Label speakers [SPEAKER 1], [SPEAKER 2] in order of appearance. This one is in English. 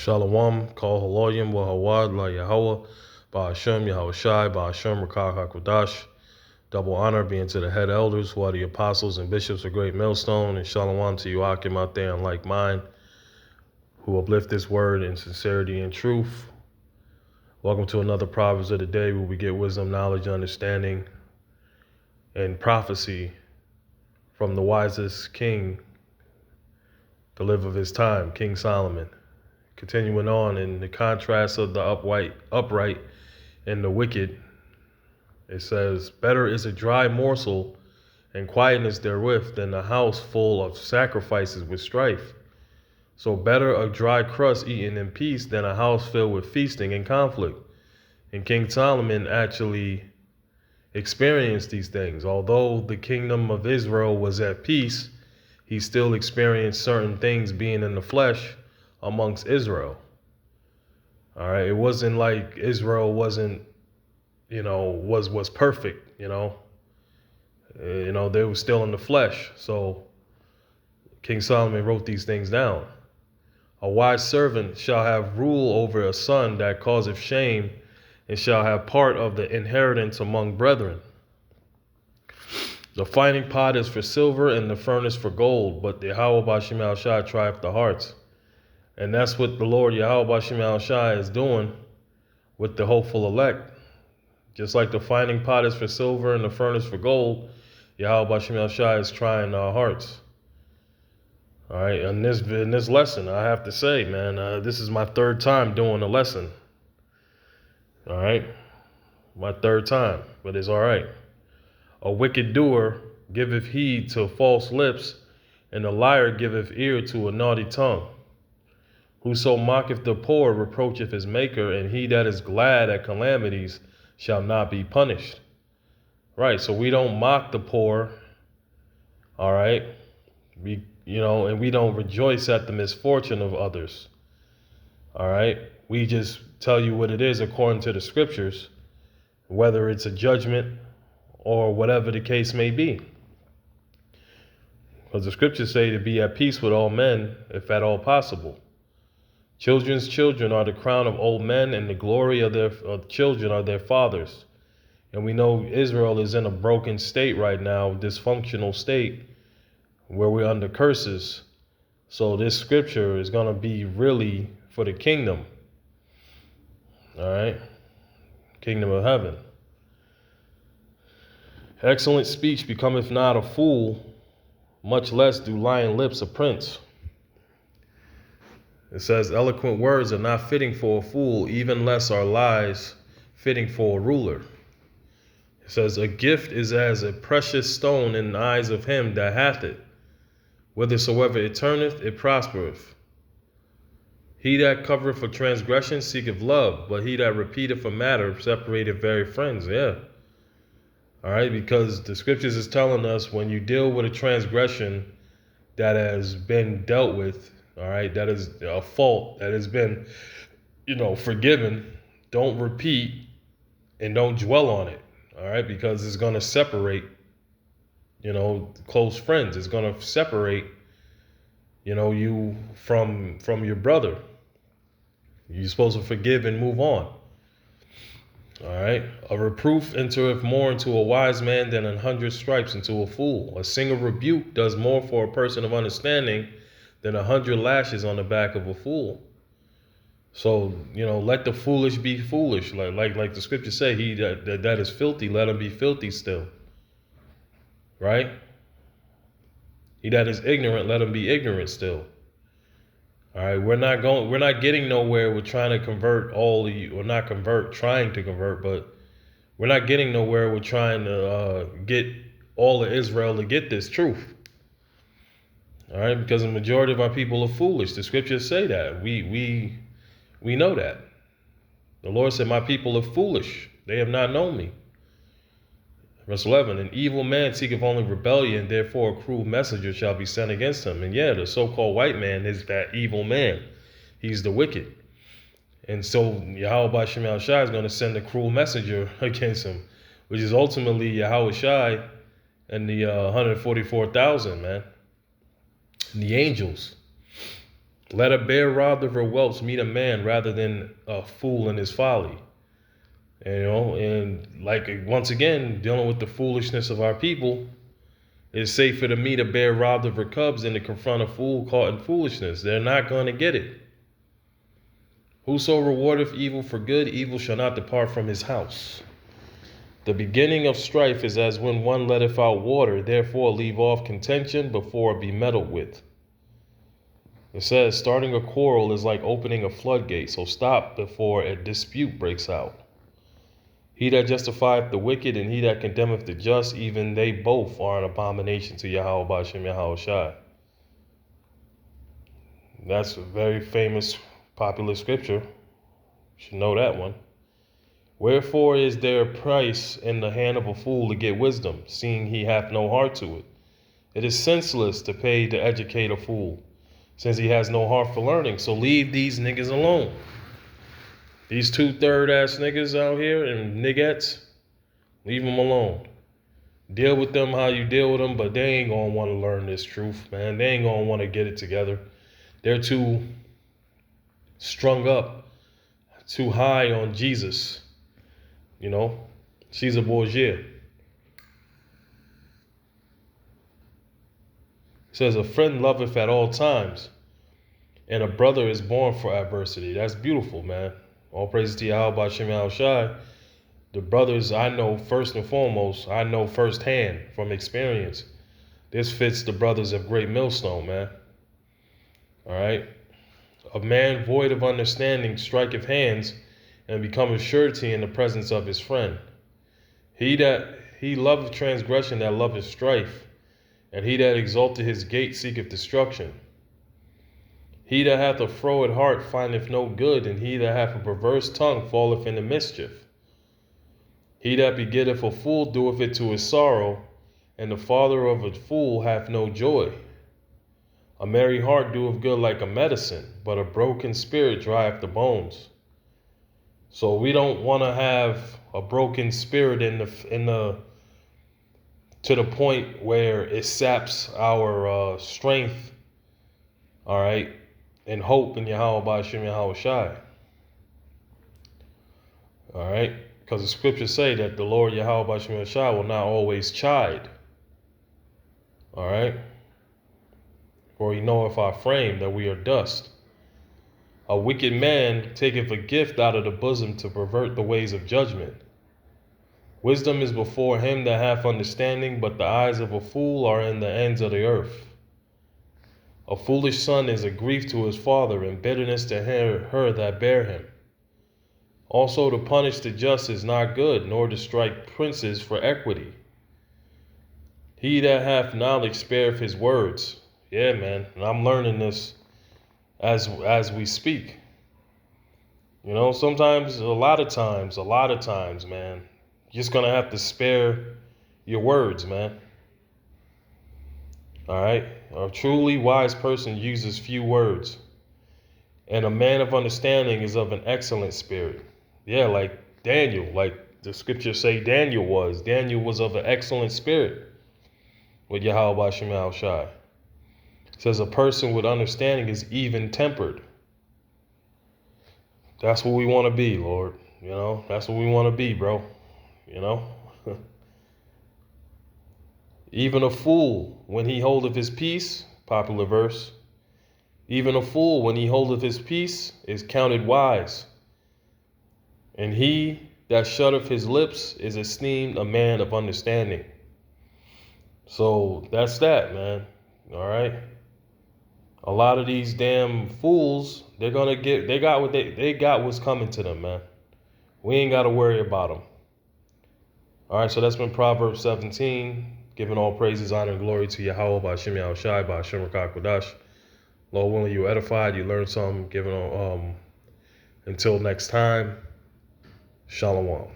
[SPEAKER 1] Shalom, Kol Haloyim, Wahawad, La Yahweh, Ba'ashem, Yahushai, Ba'ashem, Rakah HaKodash. Double honor being to the head elders, who are the apostles and bishops of Great Millstone, and Shalom to you, Akim, out there in like mind, who uplift this word in sincerity and truth. Welcome to another Proverbs of the day, where we get wisdom, knowledge, understanding, and prophecy from the wisest king to live of his time, King Solomon. Continuing on in the contrast of the upright and the wicked, it says, better is a dry morsel and quietness therewith than a house full of sacrifices with strife. So better a dry crust eaten in peace than a house filled with feasting and conflict. And King Solomon actually experienced these things. Although the kingdom of Israel was at peace, he still experienced certain things being in the flesh amongst Israel. All right, it wasn't like Israel wasn't, was perfect. They were still in the flesh. So King Solomon wrote these things down. A wise servant shall have rule over a son that causeth shame, and shall have part of the inheritance among brethren. The finding pot is for silver, and the furnace for gold, but the Yahweh Ba'ashem Yahushai trieth the hearts. And that's what the Lord Yahweh Ba'ashem Yahushai is doing with the hopeful elect. Just like the finding pot is for silver and the furnace for gold, Yahweh Ba'ashem Yahushai is trying our hearts. All right, in this lesson, I have to say, man, this is my third time doing a lesson. All right, my third time, but it's all right. A wicked doer giveth heed to false lips, and a liar giveth ear to a naughty tongue. Whoso mocketh the poor reproacheth his maker, and he that is glad at calamities shall not be punished. Right, so we don't mock the poor, all right? And we don't rejoice at the misfortune of others, all right? We just tell you what it is according to the scriptures, whether it's a judgment or whatever the case may be. Because the scriptures say to be at peace with all men, if at all possible. Children's children are the crown of old men, and the glory of their children are their fathers. And we know Israel is in a broken state right now, dysfunctional state, where we're under curses. So this scripture is going to be really for the kingdom. All right? Kingdom of heaven. Excellent speech becometh not a fool, much less do lying lips a prince. It says, eloquent words are not fitting for a fool, even less are lies fitting for a ruler. It says, a gift is as a precious stone in the eyes of him that hath it. Whithersoever it turneth, it prospereth. He that covereth a transgression seeketh love, but he that repeateth a matter separateth very friends. Yeah. All right, because the scriptures is telling us when you deal with a transgression that has been dealt with, all right, that is a fault that has been, forgiven, don't repeat and don't dwell on it, all right, because it's going to separate, close friends. It's going to separate, you from your brother. You're supposed to forgive and move on. All right. A reproof entereth more into a wise man than 100 stripes into a fool. A single rebuke does more for a person of understanding than 100 lashes on the back of a fool. So, let the foolish be foolish. Like the scriptures say, he that is filthy, let him be filthy still. Right? He that is ignorant, let him be ignorant still. All right, we're not getting nowhere with trying to convert all of you, or not convert, trying to convert, but we're not getting nowhere with trying to get all of Israel to get this truth. All right, because the majority of our people are foolish. The scriptures say that. We know that. The Lord said, my people are foolish. They have not known me. Verse 11, an evil man seeketh only rebellion, therefore a cruel messenger shall be sent against him. And yeah, the so-called white man is that evil man. He's the wicked. And so Yahweh Ba'ashem Yahushai is going to send a cruel messenger against him, which is ultimately Yahweh Shai and the 144,000, man. And the angels. Let a bear robbed of her whelps meet a man rather than a fool in his folly. And like once again, dealing with the foolishness of our people, it's safer to meet a bear robbed of her cubs than to confront a fool caught in foolishness. They're not going to get it. Whoso rewardeth evil for good, evil shall not depart from his house. The beginning of strife is as when one letteth out water, therefore leave off contention before it be meddled with. It says, starting a quarrel is like opening a floodgate, so stop before a dispute breaks out. He that justifieth the wicked and he that condemneth the just, even they both are an abomination to Yahweh B'Shem Yahweh Shai. That's a very famous, popular scripture. You should know that one. Wherefore is there a price in the hand of a fool to get wisdom, seeing he hath no heart to it? It is senseless to pay to educate a fool, since he has no heart for learning. So leave these niggas alone. These 2/3 ass niggas out here and niggettes, leave them alone. Deal with them how you deal with them, but they ain't gonna want to learn this truth, man. They ain't gonna want to get it together. They're too strung up, too high on Jesus. Caesar Borgia. It says, a friend loveth at all times, and a brother is born for adversity. That's beautiful, man. All praises to Yahweh B'Shem Yahweh Shai. The brothers I know first and foremost, I know firsthand from experience. This fits the brothers of Great Millstone, man. All right. A man void of understanding striketh hands and becometh surety in the presence of his friend. He loveth transgression that loveth strife, and he that exalteth his gate seeketh destruction. He that hath a froward heart findeth no good, and he that hath a perverse tongue falleth into mischief. He that begetteth a fool doeth it to his sorrow, and the father of a fool hath no joy. A merry heart doeth good like a medicine, but a broken spirit drieth the bones. So we don't want to have a broken spirit to the point where it saps our strength, all right, and hope in Yahweh B'Shem Yahweh Shai. All right, because the scriptures say that the Lord Yahweh B'Shem Yahweh Shai will not always chide. All right, for he knoweth our frame, that we are dust. A wicked man taketh a gift out of the bosom to pervert the ways of judgment. Wisdom is before him that hath understanding, but the eyes of a fool are in the ends of the earth. A foolish son is a grief to his father, and bitterness to her that bare him. Also to punish the just is not good, nor to strike princes for equity. He that hath knowledge spareth his words. Yeah, man, and I'm learning this as we speak. Sometimes, a lot of times, man, you're just gonna have to spare your words, man. All right? A truly wise person uses few words, and a man of understanding is of an excellent spirit. Yeah, like Daniel, like the scriptures say Daniel was. Daniel was of an excellent spirit with Yahweh B'Shem Yahweh Shai. It says a person with understanding is even tempered. That's what we want to be, Lord. That's what we want to be, bro. Even a fool, when he holdeth his peace, popular verse, even a fool, when he holdeth his peace, is counted wise. And he that shutteth his lips is esteemed a man of understanding. So that's that, man. All right. A lot of these damn fools, they got what's coming to them, man. We ain't got to worry about them. All right, so that's been Proverbs 17, giving all praises, honor, and glory to Yahweh B'Shem Yahweh Shai, B'Shem Rakak Kodash. Lord willing, you edified, you learned something. Until next time, Shalom.